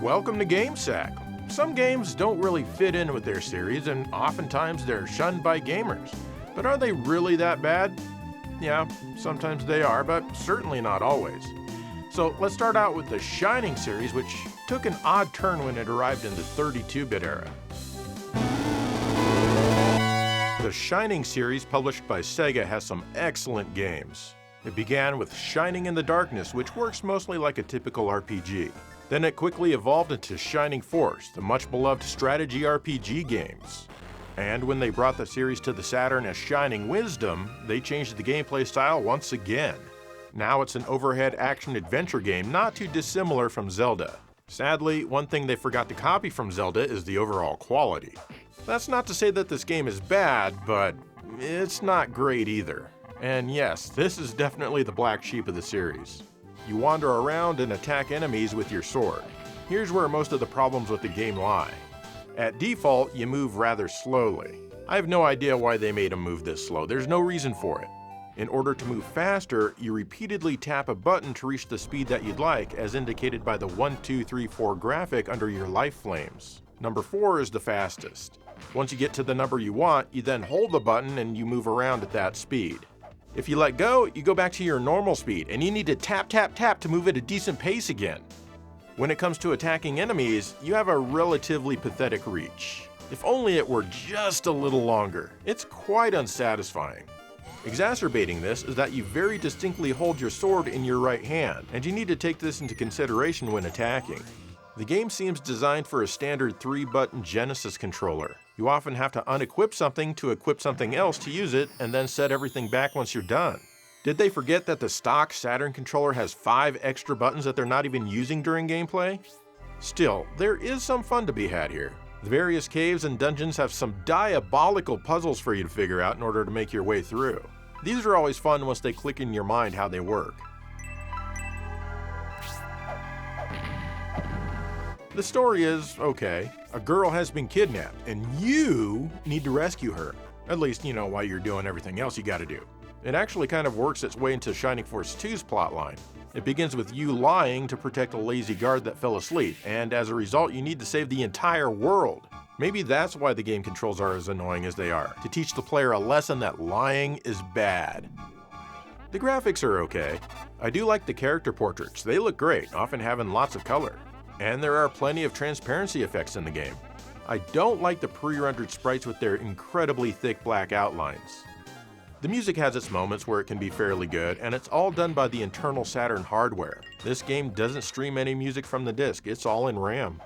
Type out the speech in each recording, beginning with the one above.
and welcome to GameSack. Some games don't really fit in with their series, and oftentimes they're shunned by gamers. But are they really that bad? Yeah, sometimes they are, but certainly not always. So let's start out with the Shining series, which took an odd turn when it arrived in the 32-bit era. The Shining series, published by Sega, has some excellent games. It began with Shining in the Darkness, which works mostly like a typical RPG. Then it quickly evolved into Shining Force, the much-beloved strategy RPG games. And when they brought the series to the Saturn as Shining Wisdom, they changed the gameplay style once again. Now it's an overhead action-adventure game not too dissimilar from Zelda. Sadly, one thing they forgot to copy from Zelda is the overall quality. That's not to say that this game is bad, but it's not great either. And yes, this is definitely the black sheep of the series. You wander around and attack enemies with your sword. Here's where most of the problems with the game lie. At default, you move rather slowly. I have no idea why they made him move this slow. There's no reason for it. In order to move faster, you repeatedly tap a button to reach the speed that you'd like, as indicated by the 1, 2, 3, 4 graphic under your life flames. Number 4 is the fastest. Once you get to the number you want, you then hold the button and you move around at that speed. If you let go, you go back to your normal speed, and you need to tap, tap, tap to move at a decent pace again. When it comes to attacking enemies, you have a relatively pathetic reach. If only it were just a little longer. It's quite unsatisfying. Exacerbating this is that you very distinctly hold your sword in your right hand, and you need to take this into consideration when attacking. The game seems designed for a standard 3-button Genesis controller. You often have to unequip something to equip something else to use it, and then set everything back once you're done. Did they forget that the stock Saturn controller has 5 extra buttons that they're not even using during gameplay? Still, there is some fun to be had here. The various caves and dungeons have some diabolical puzzles for you to figure out in order to make your way through. These are always fun once they click in your mind how they work. The story is okay. A girl has been kidnapped, and you need to rescue her. At least, you know, while you're doing everything else you gotta do. It actually kind of works its way into Shining Force 2's plotline. It begins with you lying to protect a lazy guard that fell asleep, and as a result, you need to save the entire world. Maybe that's why the game controls are as annoying as they are, to teach the player a lesson that lying is bad. The graphics are okay. I do like the character portraits. They look great, often having lots of color. And there are plenty of transparency effects in the game. I don't like the pre-rendered sprites with their incredibly thick black outlines. The music has its moments where it can be fairly good, and it's all done by the internal Saturn hardware. This game doesn't stream any music from the disc, it's all in RAM.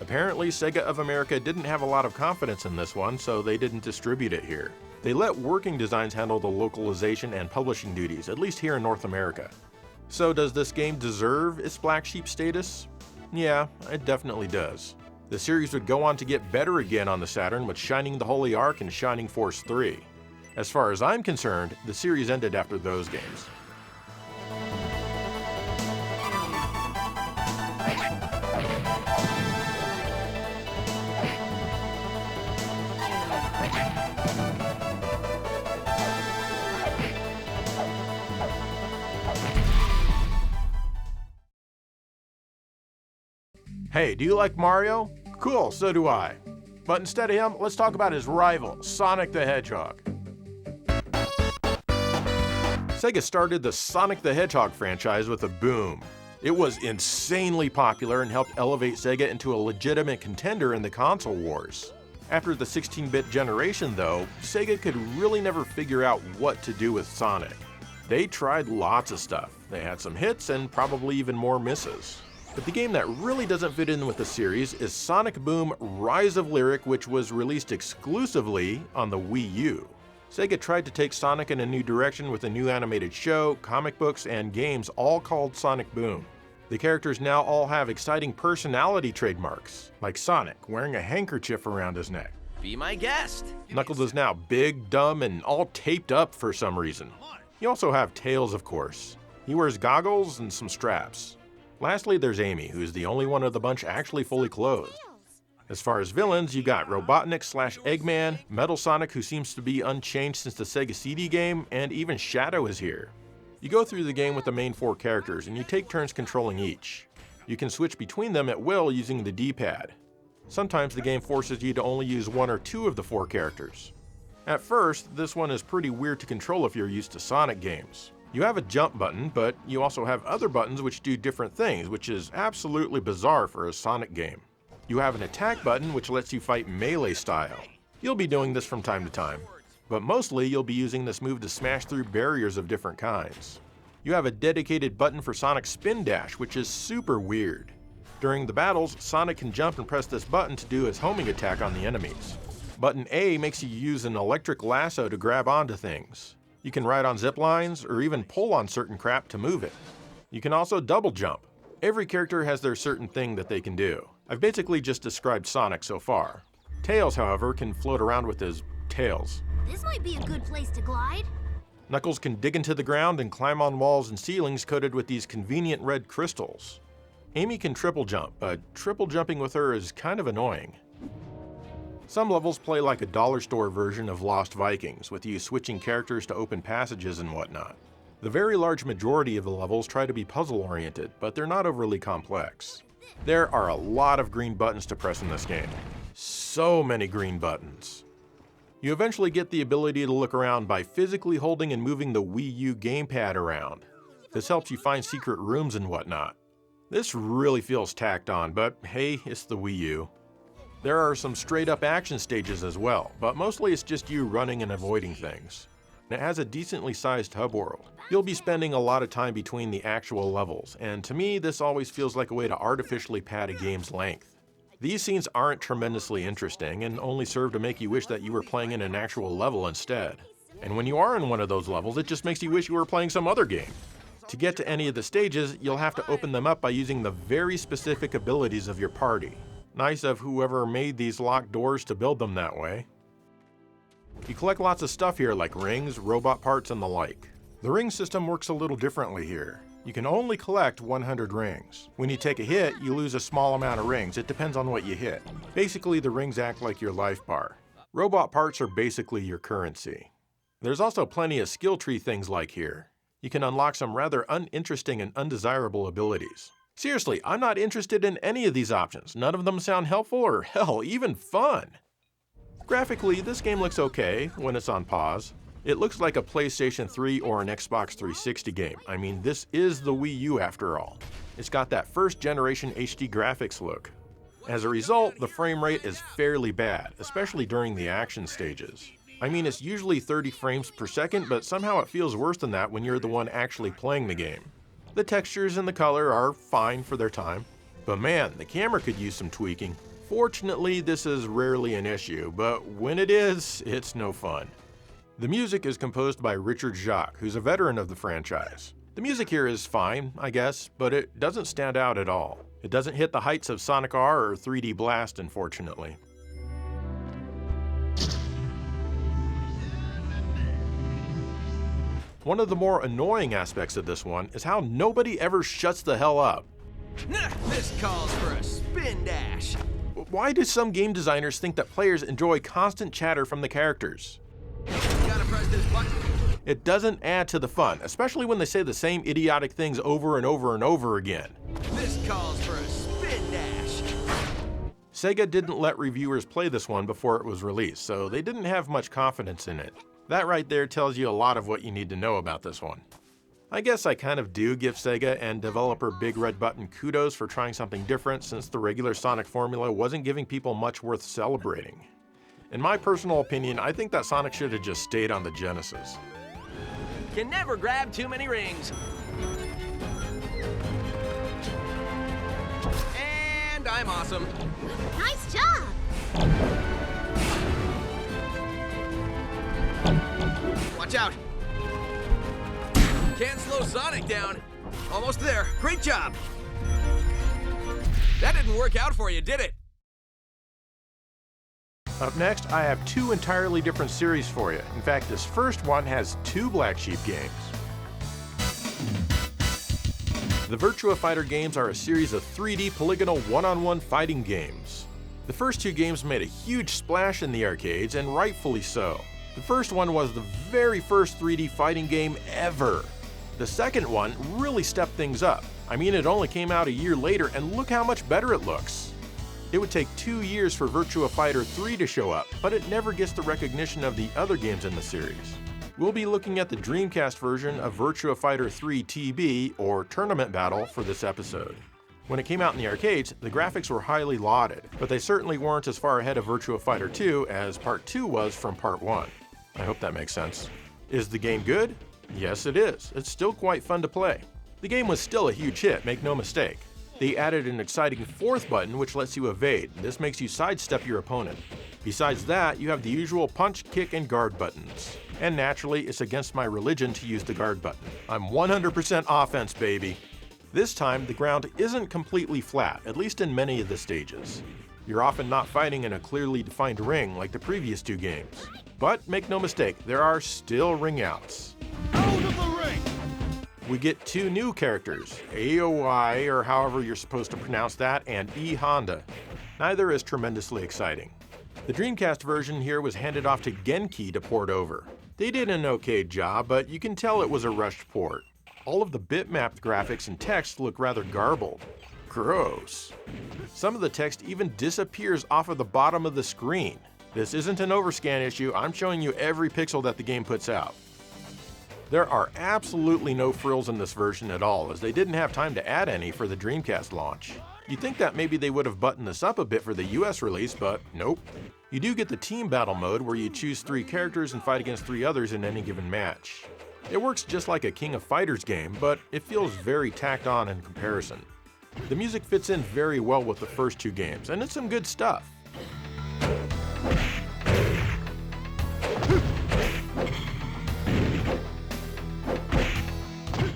Apparently, Sega of America didn't have a lot of confidence in this one, so they didn't distribute it here. They let Working Designs handle the localization and publishing duties, at least here in North America. So does this game deserve its black sheep status? Yeah, it definitely does. The series would go on to get better again on the Saturn with Shining the Holy Ark and Shining Force 3. As far as I'm concerned, the series ended after those games. Hey, do you like Mario? Cool, so do I. But instead of him, let's talk about his rival, Sonic the Hedgehog. Sega started the Sonic the Hedgehog franchise with a boom. It was insanely popular and helped elevate Sega into a legitimate contender in the console wars. After the 16-bit generation, though, Sega could really never figure out what to do with Sonic. They tried lots of stuff. They had some hits and probably even more misses. But the game that really doesn't fit in with the series is Sonic Boom Rise of Lyric, which was released exclusively on the Wii U. Sega tried to take Sonic in a new direction with a new animated show, comic books, and games all called Sonic Boom. The characters now all have exciting personality trademarks, like Sonic wearing a handkerchief around his neck. Be my guest. Knuckles is now big, dumb, and all taped up for some reason. You also have Tails, of course. He wears goggles and some straps. Lastly, there's Amy, who's the only one of the bunch actually fully clothed. As far as villains, you got Robotnik/Eggman, Metal Sonic, who seems to be unchanged since the Sega CD game, and even Shadow is here. You go through the game with the main 4 characters, and you take turns controlling each. You can switch between them at will using the D-pad. Sometimes the game forces you to only use 1 or 2 of the 4 characters. At first, this one is pretty weird to control if you're used to Sonic games. You have a jump button, but you also have other buttons which do different things, which is absolutely bizarre for a Sonic game. You have an attack button which lets you fight melee style. You'll be doing this from time to time, but mostly you'll be using this move to smash through barriers of different kinds. You have a dedicated button for Sonic's spin dash, which is super weird. During the battles, Sonic can jump and press this button to do his homing attack on the enemies. Button A makes you use an electric lasso to grab onto things. You can ride on zip lines or even pull on certain crap to move it. You can also double jump. Every character has their certain thing that they can do. I've basically just described Sonic so far. Tails, however, can float around with his tails. This might be a good place to glide. Knuckles can dig into the ground and climb on walls and ceilings coated with these convenient red crystals. Amy can triple jump, but triple jumping with her is kind of annoying. Some levels play like a dollar store version of Lost Vikings, with you switching characters to open passages and whatnot. The very large majority of the levels try to be puzzle-oriented, but they're not overly complex. There are a lot of green buttons to press in this game. So many green buttons. You eventually get the ability to look around by physically holding and moving the Wii U gamepad around. This helps you find secret rooms and whatnot. This really feels tacked on, but hey, it's the Wii U. There are some straight-up action stages as well, but mostly it's just you running and avoiding things. It has a decently sized hub world. You'll be spending a lot of time between the actual levels, and to me this always feels like a way to artificially pad a game's length. These scenes aren't tremendously interesting and only serve to make you wish that you were playing in an actual level instead. And when you are in one of those levels, it just makes you wish you were playing some other game. To get to any of the stages, you'll have to open them up by using the very specific abilities of your party. Nice of whoever made these locked doors to build them that way. You collect lots of stuff here like rings, robot parts, and the like. The ring system works a little differently here. You can only collect 100 rings. When you take a hit, you lose a small amount of rings. It depends on what you hit. Basically, the rings act like your life bar. Robot parts are basically your currency. There's also plenty of skill tree things like here. You can unlock some rather uninteresting and undesirable abilities. Seriously, I'm not interested in any of these options. None of them sound helpful or, hell, even fun. Graphically, this game looks okay when it's on pause. It looks like a PlayStation 3 or an Xbox 360 game. I mean, this is the Wii U after all. It's got that first generation HD graphics look. As a result, the frame rate is fairly bad, especially during the action stages. I mean, it's usually 30 frames per second, but somehow it feels worse than that when you're the one actually playing the game. The textures and the color are fine for their time, but man, the camera could use some tweaking. Fortunately, this is rarely an issue, but when it is, it's no fun. The music is composed by Richard Jacques, who's a veteran of the franchise. The music here is fine, I guess, but it doesn't stand out at all. It doesn't hit the heights of Sonic R or 3D Blast, unfortunately. One of the more annoying aspects of this one is how nobody ever shuts the hell up. This calls for a spin dash. Why do some game designers think that players enjoy constant chatter from the characters? You gotta press this button. It doesn't add to the fun, especially when they say the same idiotic things over and over and over again. This calls for a spin dash. Sega didn't let reviewers play this one before it was released, so they didn't have much confidence in it. That right there tells you a lot of what you need to know about this one. I guess I kind of do give Sega and developer Big Red Button kudos for trying something different, since the regular Sonic formula wasn't giving people much worth celebrating. In my personal opinion, I think that Sonic should have just stayed on the Genesis. Can never grab too many rings. And I'm awesome. Nice job! Watch out. Can't slow Sonic down. Almost there. Great job. That didn't work out for you, did it? Up next, I have 2 entirely different series for you. In fact, this first one has 2 Black Sheep games. The Virtua Fighter games are a series of 3D polygonal one-on-one fighting games. The first two games made a huge splash in the arcades, and rightfully so. The first one was the very first 3D fighting game ever. The second one really stepped things up. I mean, it only came out a year later, and look how much better it looks. It would take 2 years for Virtua Fighter 3 to show up, but it never gets the recognition of the other games in the series. We'll be looking at the Dreamcast version of Virtua Fighter 3 TB, or Tournament Battle, for this episode. When it came out in the arcades, the graphics were highly lauded, but they certainly weren't as far ahead of Virtua Fighter 2 as Part 2 was from Part 1. I hope that makes sense. Is the game good? Yes, it is. It's still quite fun to play. The game was still a huge hit, make no mistake. They added an exciting fourth button which lets you evade. This makes you sidestep your opponent. Besides that, you have the usual punch, kick, and guard buttons. And naturally, it's against my religion to use the guard button. I'm 100% offense, baby. This time, the ground isn't completely flat, at least in many of the stages. You're often not fighting in a clearly defined ring like the previous two games. But make no mistake, there are still ring outs. Out of the ring! We get two new characters, AOI, or however you're supposed to pronounce that, and E Honda. Neither is tremendously exciting. The Dreamcast version here was handed off to Genki to port over. They did an okay job, but you can tell it was a rushed port. All of the bitmapped graphics and text look rather garbled. Gross. Some of the text even disappears off of the bottom of the screen. This isn't an overscan issue, I'm showing you every pixel that the game puts out. There are absolutely no frills in this version at all, as they didn't have time to add any for the Dreamcast launch. You'd think that maybe they would have buttoned this up a bit for the US release, but nope. You do get the team battle mode where you choose 3 characters and fight against 3 others in any given match. It works just like a King of Fighters game, but it feels very tacked on in comparison. The music fits in very well with the first 2 games, and it's some good stuff.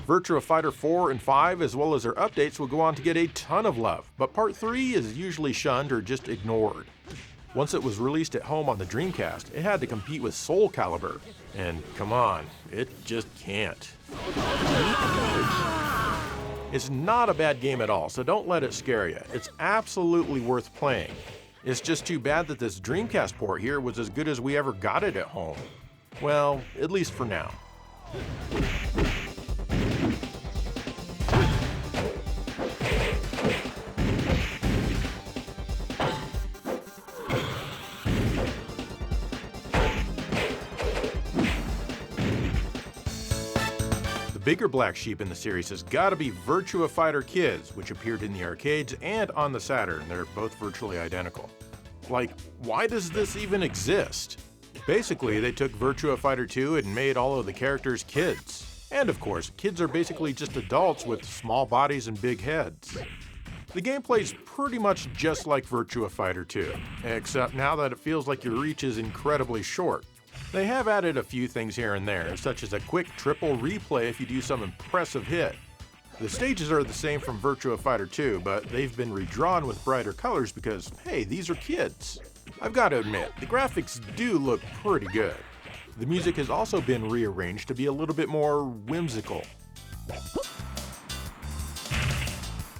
Virtua Fighter 4 and 5, as well as their updates, will go on to get a ton of love, but Part 3 is usually shunned or just ignored. Once it was released at home on the Dreamcast, it had to compete with Soul Calibur, and come on, it just can't. It's not a bad game at all, so don't let it scare you. It's absolutely worth playing. It's just too bad that this Dreamcast port here was as good as we ever got it at home. Well, at least for now. The bigger black sheep in the series has got to be Virtua Fighter Kids, which appeared in the arcades and on the Saturn. They're both virtually identical. Like, why does this even exist? Basically, they took Virtua Fighter 2 and made all of the characters kids. And of course, kids are basically just adults with small bodies and big heads. The gameplay's pretty much just like Virtua Fighter 2, except now that it feels like your reach is incredibly short. They have added a few things here and there, such as a quick triple replay if you do some impressive hit. The stages are the same from Virtua Fighter 2, but they've been redrawn with brighter colors because, hey, these are kids. I've got to admit, the graphics do look pretty good. The music has also been rearranged to be a little bit more whimsical.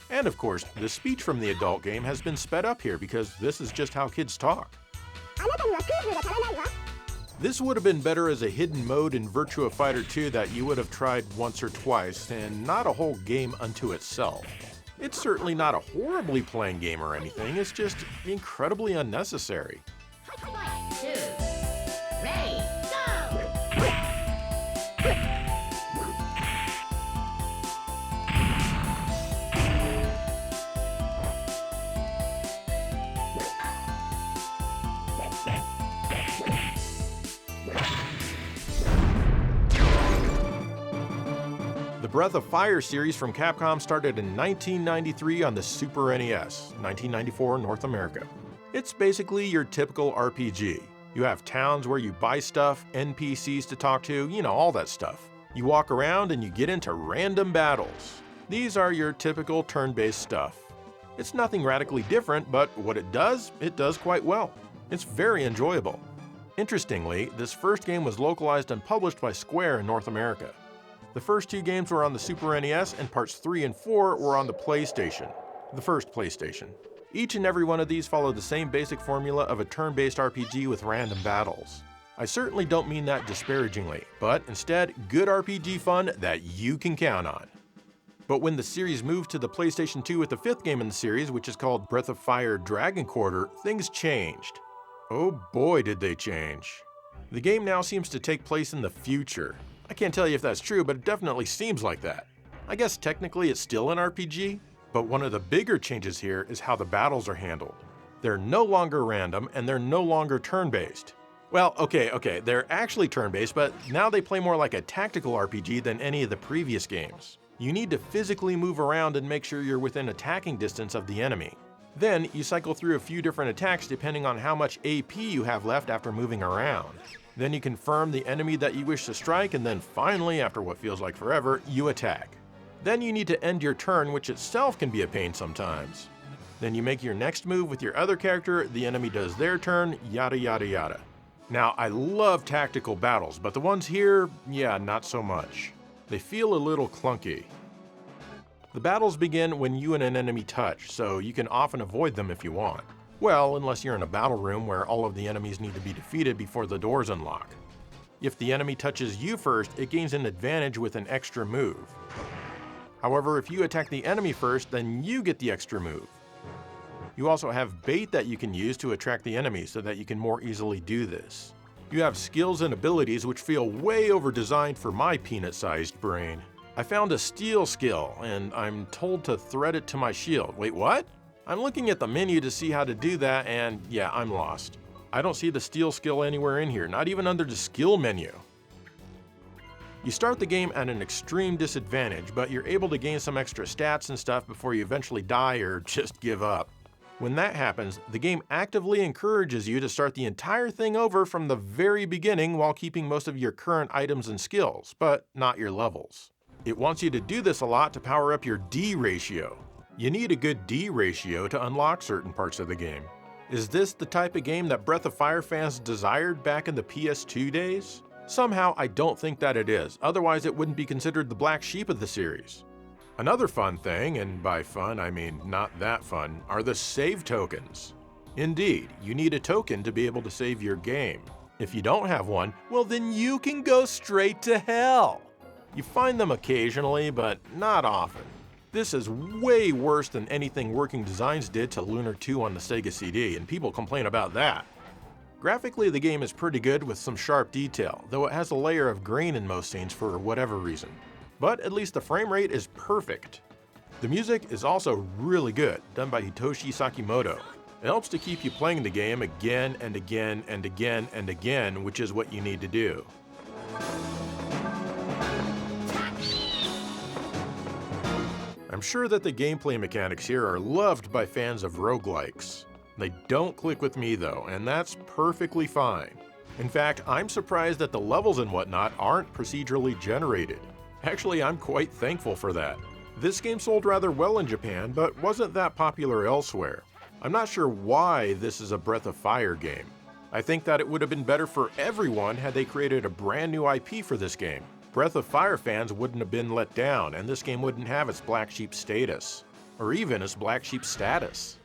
And of course, the speech from the adult game has been sped up here because this is just how kids talk. This would have been better as a hidden mode in Virtua Fighter 2 that you would have tried once or twice, and not a whole game unto itself. It's certainly not a horribly plain game or anything, it's just incredibly unnecessary. 1, 2, ready, go! The Breath of Fire series from Capcom started in 1993 on the Super NES, 1994 in North America. It's basically your typical RPG. You have towns where you buy stuff, NPCs to talk to, you know, all that stuff. You walk around and you get into random battles. These are your typical turn-based stuff. It's nothing radically different, but what it does quite well. It's very enjoyable. Interestingly, this first game was localized and published by Square in North America. The first 2 games were on the Super NES, and parts 3 and 4 were on the PlayStation, the first PlayStation. Each and every one of these follow the same basic formula of a turn-based RPG with random battles. I certainly don't mean that disparagingly, but instead, good RPG fun that you can count on. But when the series moved to the PlayStation 2 with the 5th game in the series, which is called Breath of Fire Dragon Quarter, things changed. Oh boy did they change. The game now seems to take place in the future. I can't tell you if that's true, but it definitely seems like that. I guess technically it's still an RPG, but one of the bigger changes here is how the battles are handled. They're no longer random and they're no longer turn-based. Well, okay, they're actually turn-based, but now they play more like a tactical RPG than any of the previous games. You need to physically move around and make sure you're within attacking distance of the enemy. Then, you cycle through a few different attacks depending on how much AP you have left after moving around. Then you confirm the enemy that you wish to strike, and then finally, after what feels like forever, you attack. Then you need to end your turn, which itself can be a pain sometimes. Then you make your next move with your other character, the enemy does their turn, yada yada yada. Now, I love tactical battles, but the ones here, yeah, not so much. They feel a little clunky. The battles begin when you and an enemy touch, so you can often avoid them if you want. Well, unless you're in a battle room where all of the enemies need to be defeated before the doors unlock. If the enemy touches you first, it gains an advantage with an extra move. However, if you attack the enemy first, then you get the extra move. You also have bait that you can use to attract the enemy so that you can more easily do this. You have skills and abilities which feel way over-designed for my peanut-sized brain. I found a steal skill, and I'm told to thread it to my shield. Wait, what? I'm looking at the menu to see how to do that, and yeah, I'm lost. I don't see the steal skill anywhere in here, not even under the skill menu. You start the game at an extreme disadvantage, but you're able to gain some extra stats and stuff before you eventually die or just give up. When that happens, the game actively encourages you to start the entire thing over from the very beginning while keeping most of your current items and skills, but not your levels. It wants you to do this a lot to power up your D ratio. You need a good D ratio to unlock certain parts of the game. Is this the type of game that Breath of Fire fans desired back in the PS2 days? Somehow I don't think that it is, otherwise it wouldn't be considered the black sheep of the series. Another fun thing, and by fun I mean not that fun, are the save tokens. Indeed, you need a token to be able to save your game. If you don't have one, well then you can go straight to hell. You find them occasionally, but not often. This is way worse than anything Working Designs did to Lunar 2 on the Sega CD, and people complain about that. Graphically, the game is pretty good with some sharp detail, though it has a layer of grain in most scenes for whatever reason. But at least the frame rate is perfect. The music is also really good, done by Hitoshi Sakimoto. It helps to keep you playing the game again and again and again and again, which is what you need to do. I'm sure that the gameplay mechanics here are loved by fans of roguelikes. They don't click with me though, and that's perfectly fine. In fact, I'm surprised that the levels and whatnot aren't procedurally generated. Actually, I'm quite thankful for that. This game sold rather well in Japan, but wasn't that popular elsewhere. I'm not sure why this is a Breath of Fire game. I think that it would have been better for everyone had they created a brand new IP for this game. Breath of Fire fans wouldn't have been let down, and this game wouldn't have its black sheep status. Or even its black sheep status.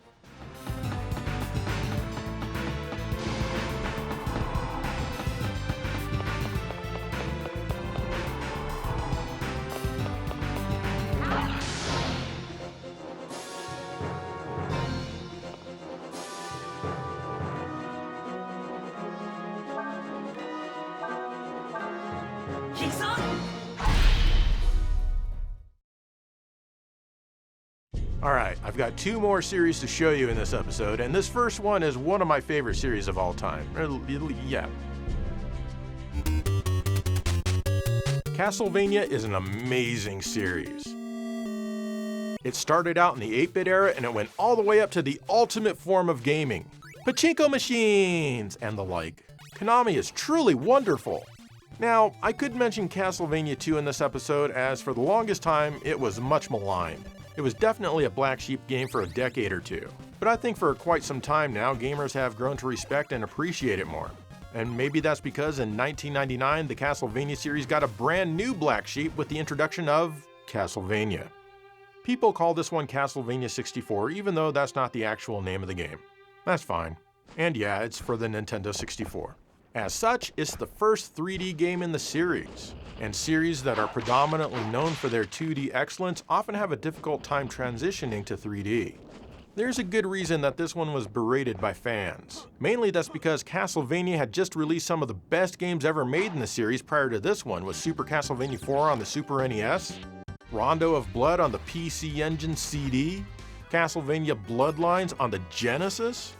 Alright, I've got two more series to show you in this episode, and this first one is one of my favorite series of all time. Yeah. Castlevania is an amazing series. It started out in the 8-bit era and it went all the way up to the ultimate form of gaming. Pachinko machines and the like. Konami is truly wonderful. Now, I could mention Castlevania 2 in this episode, as for the longest time, it was much maligned. It was definitely a black sheep game for a decade or two. But I think for quite some time now, gamers have grown to respect and appreciate it more. And maybe that's because in 1999, the Castlevania series got a brand new black sheep with the introduction of Castlevania. People call this one Castlevania 64, even though that's not the actual name of the game. That's fine. And yeah, it's for the Nintendo 64. As such, it's the first 3D game in the series, and series that are predominantly known for their 2D excellence often have a difficult time transitioning to 3D. There's a good reason that this one was berated by fans. Mainly that's because Castlevania had just released some of the best games ever made in the series prior to this one, with Super Castlevania 4 on the Super NES, Rondo of Blood on the PC Engine CD, Castlevania Bloodlines on the Genesis,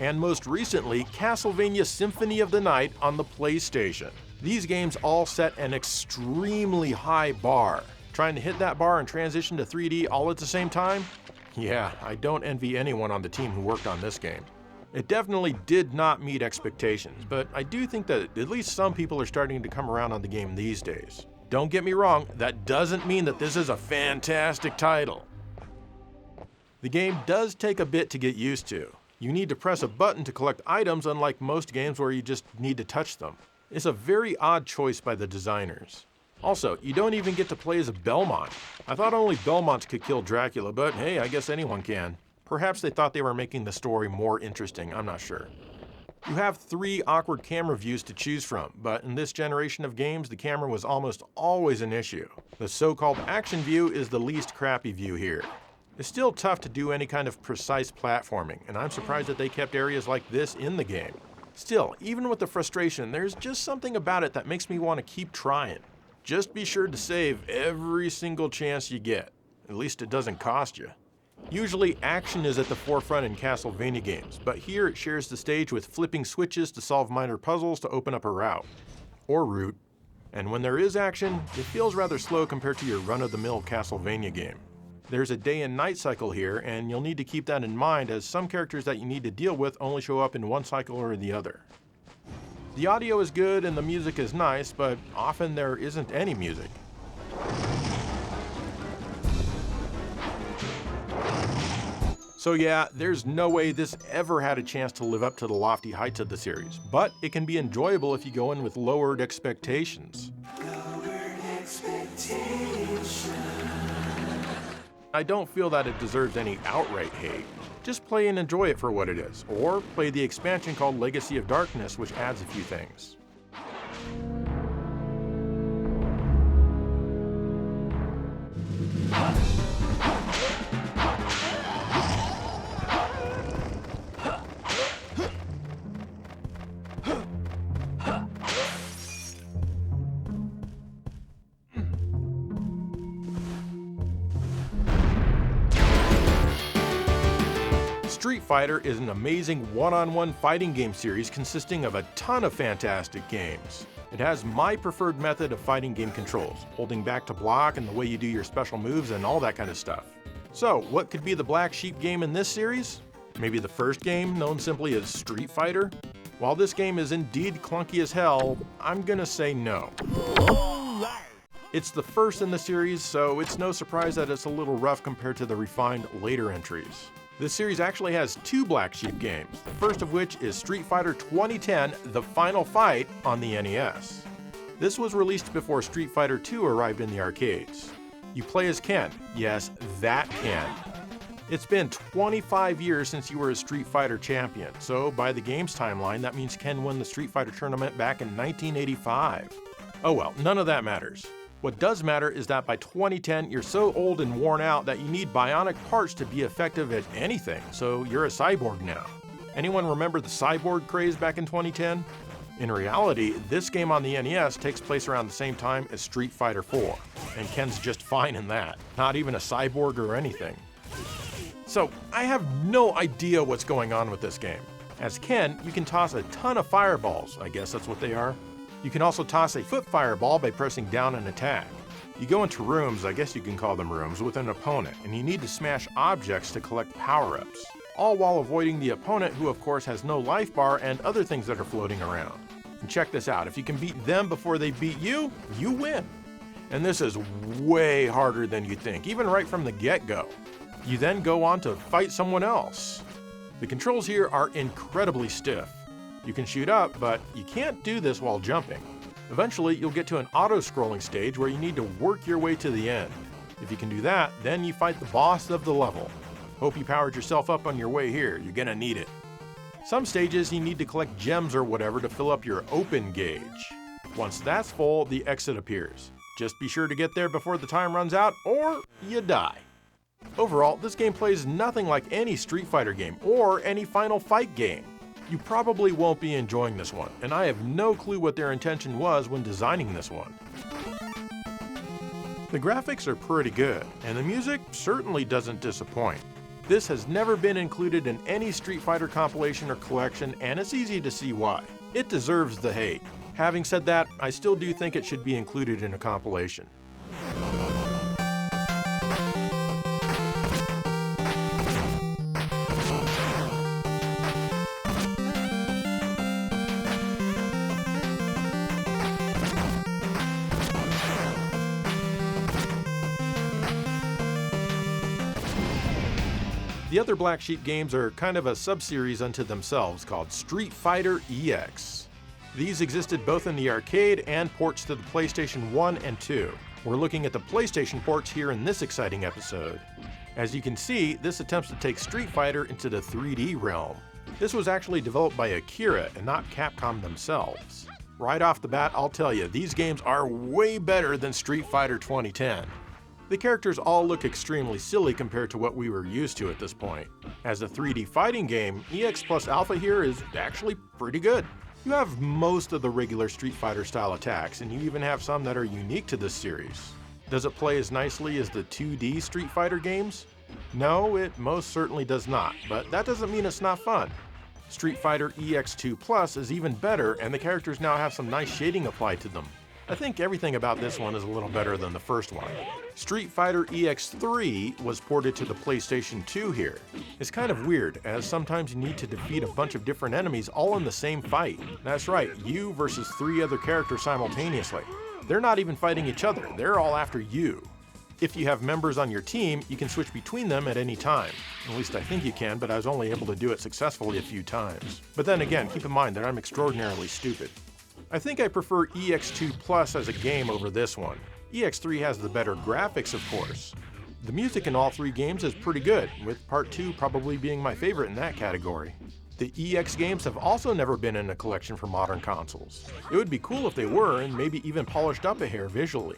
and most recently, Castlevania Symphony of the Night on the PlayStation. These games all set an extremely high bar. Trying to hit that bar and transition to 3D all at the same time? Yeah, I don't envy anyone on the team who worked on this game. It definitely did not meet expectations, but I do think that at least some people are starting to come around on the game these days. Don't get me wrong, that doesn't mean that this is a fantastic title. The game does take a bit to get used to. You need to press a button to collect items, unlike most games where you just need to touch them. It's a very odd choice by the designers. Also, you don't even get to play as a Belmont. I thought only Belmonts could kill Dracula, but hey, I guess anyone can. Perhaps they thought they were making the story more interesting, I'm not sure. You have 3 awkward camera views to choose from, but in this generation of games, the camera was almost always an issue. The so-called action view is the least crappy view here. It's still tough to do any kind of precise platforming, and I'm surprised that they kept areas like this in the game. Still, even with the frustration, there's just something about it that makes me want to keep trying. Just be sure to save every single chance you get. At least it doesn't cost you. Usually, action is at the forefront in Castlevania games, but here it shares the stage with flipping switches to solve minor puzzles to open up a route. Or route. And when there is action, it feels rather slow compared to your run-of-the-mill Castlevania game. There's a day and night cycle here, and you'll need to keep that in mind as some characters that you need to deal with only show up in one cycle or the other. The audio is good and the music is nice, but often there isn't any music. So yeah, there's no way this ever had a chance to live up to the lofty heights of the series, but it can be enjoyable if you go in with lowered expectations. I don't feel that it deserves any outright hate. Just play and enjoy it for what it is, or play the expansion called Legacy of Darkness, which adds a few things. Street Fighter is an amazing one-on-one fighting game series consisting of a ton of fantastic games. It has my preferred method of fighting game controls, holding back to block and the way you do your special moves and all that kind of stuff. So, what could be the black sheep game in this series? Maybe the first game, known simply as Street Fighter? While this game is indeed clunky as hell, I'm gonna say no. It's the first in the series, so it's no surprise that it's a little rough compared to the refined later entries. This series actually has 2 black sheep games, the first of which is Street Fighter 2010 The Final Fight on the NES. This was released before Street Fighter 2 arrived in the arcades. You play as Ken, yes, that Ken. It's been 25 years since you were a Street Fighter champion, so by the game's timeline, that means Ken won the Street Fighter tournament back in 1985. Oh well, none of that matters. What does matter is that by 2010, you're so old and worn out that you need bionic parts to be effective at anything, so you're a cyborg now. Anyone remember the cyborg craze back in 2010? In reality, this game on the NES takes place around the same time as Street Fighter 4, and Ken's just fine in that, not even a cyborg or anything. So, I have no idea what's going on with this game. As Ken, you can toss a ton of fireballs, I guess that's what they are. You can also toss a foot fireball by pressing down and attack. You go into rooms, I guess you can call them rooms, with an opponent, and you need to smash objects to collect power-ups, all while avoiding the opponent, who of course has no life bar and other things that are floating around. And check this out, if you can beat them before they beat you, you win. And this is way harder than you think, even right from the get-go. You then go on to fight someone else. The controls here are incredibly stiff. You can shoot up, but you can't do this while jumping. Eventually, you'll get to an auto-scrolling stage where you need to work your way to the end. If you can do that, then you fight the boss of the level. Hope you powered yourself up on your way here, you're gonna need it. Some stages you need to collect gems or whatever to fill up your open gauge. Once that's full, the exit appears. Just be sure to get there before the time runs out or you die. Overall, this game plays nothing like any Street Fighter game or any Final Fight game. You probably won't be enjoying this one, and I have no clue what their intention was when designing this one. The graphics are pretty good, and the music certainly doesn't disappoint. This has never been included in any Street Fighter compilation or collection, and it's easy to see why. It deserves the hate. Having said that, I still do think it should be included in a compilation. The other Black Sheep games are kind of a sub-series unto themselves called Street Fighter EX. These existed both in the arcade and ports to the PlayStation 1 and 2. We're looking at the PlayStation ports here in this exciting episode. As you can see, this attempts to take Street Fighter into the 3D realm. This was actually developed by Akira and not Capcom themselves. Right off the bat, I'll tell you, these games are way better than Street Fighter 2010. The characters all look extremely silly compared to what we were used to at this point. As a 3D fighting game, EX plus Alpha here is actually pretty good. You have most of the regular Street Fighter style attacks, and you even have some that are unique to this series. Does it play as nicely as the 2D Street Fighter games? No, it most certainly does not, but that doesn't mean it's not fun. Street Fighter EX2 Plus is even better, and the characters now have some nice shading applied to them. I think everything about this one is a little better than the first one. Street Fighter EX3 was ported to the PlayStation 2 here. It's kind of weird, as sometimes you need to defeat a bunch of different enemies all in the same fight. That's right, you versus 3 other characters simultaneously. They're not even fighting each other, they're all after you. If you have members on your team, you can switch between them at any time. At least I think you can, but I was only able to do it successfully a few times. But then again, keep in mind that I'm extraordinarily stupid. I think I prefer EX2 Plus as a game over this one. EX3 has the better graphics, of course. The music in all 3 games is pretty good, with Part 2 probably being my favorite in that category. The EX games have also never been in a collection for modern consoles. It would be cool if they were, and maybe even polished up a hair visually.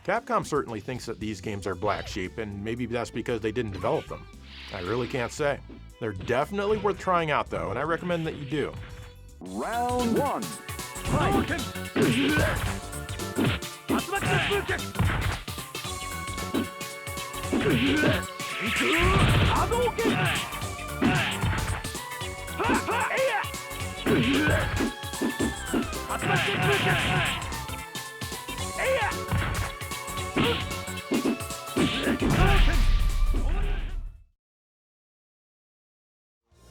Capcom certainly thinks that these games are Black Sheep, and maybe that's because they didn't develop them. I really can't say. They're definitely worth trying out though, and I recommend that you do. Round 1.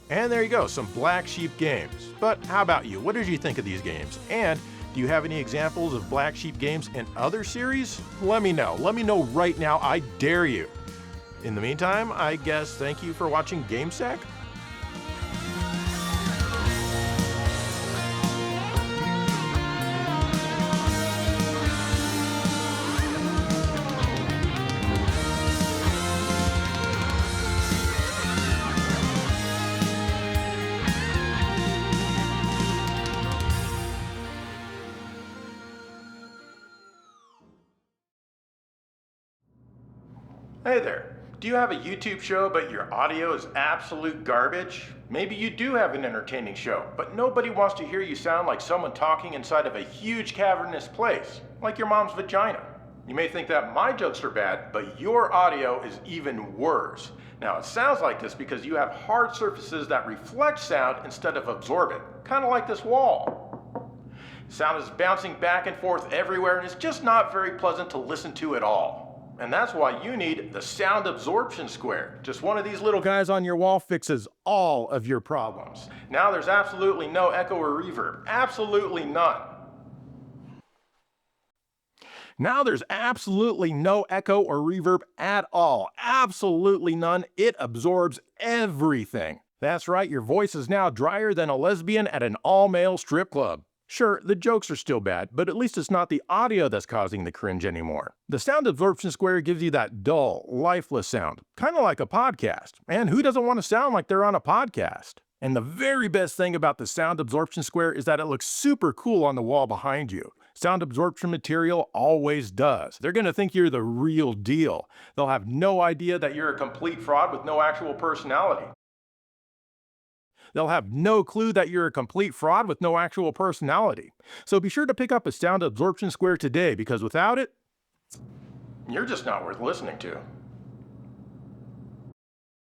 And there you go, some Black Sheep games. But how about you? What did you think of these games? And do you have any examples of Black Sheep games in other series? Let me know. Let me know right now. I dare you. In the meantime, I guess thank you for watching GameSec. Hey there. Do you have a YouTube show but your audio is absolute garbage? Maybe you do have an entertaining show, but nobody wants to hear you sound like someone talking inside of a huge cavernous place, like your mom's vagina. You may think that my jokes are bad, but your audio is even worse. Now it sounds like this because you have hard surfaces that reflect sound instead of absorb it, kind of like this wall. Sound is bouncing back and forth everywhere and it's just not very pleasant to listen to at all. And that's why you need the sound absorption square. Just one of these little guys on your wall fixes all of your problems. Now there's absolutely no echo or reverb. Absolutely none. Now there's absolutely no echo or reverb at all. Absolutely none. It absorbs everything. That's right, your voice is now drier than a lesbian at an all-male strip club. Sure, the jokes are still bad, but at least it's not the audio that's causing the cringe anymore. The sound absorption square gives you that dull, lifeless sound, kind of like a podcast. And who doesn't want to sound like they're on a podcast? And the very best thing about the sound absorption square is that it looks super cool on the wall behind you. Sound absorption material always does. They're going to think you're the real deal. They'll have no idea that you're a complete fraud with no actual personality. They'll have no clue that you're a complete fraud with no actual personality. So be sure to pick up a sound absorption square today, because without it, you're just not worth listening to.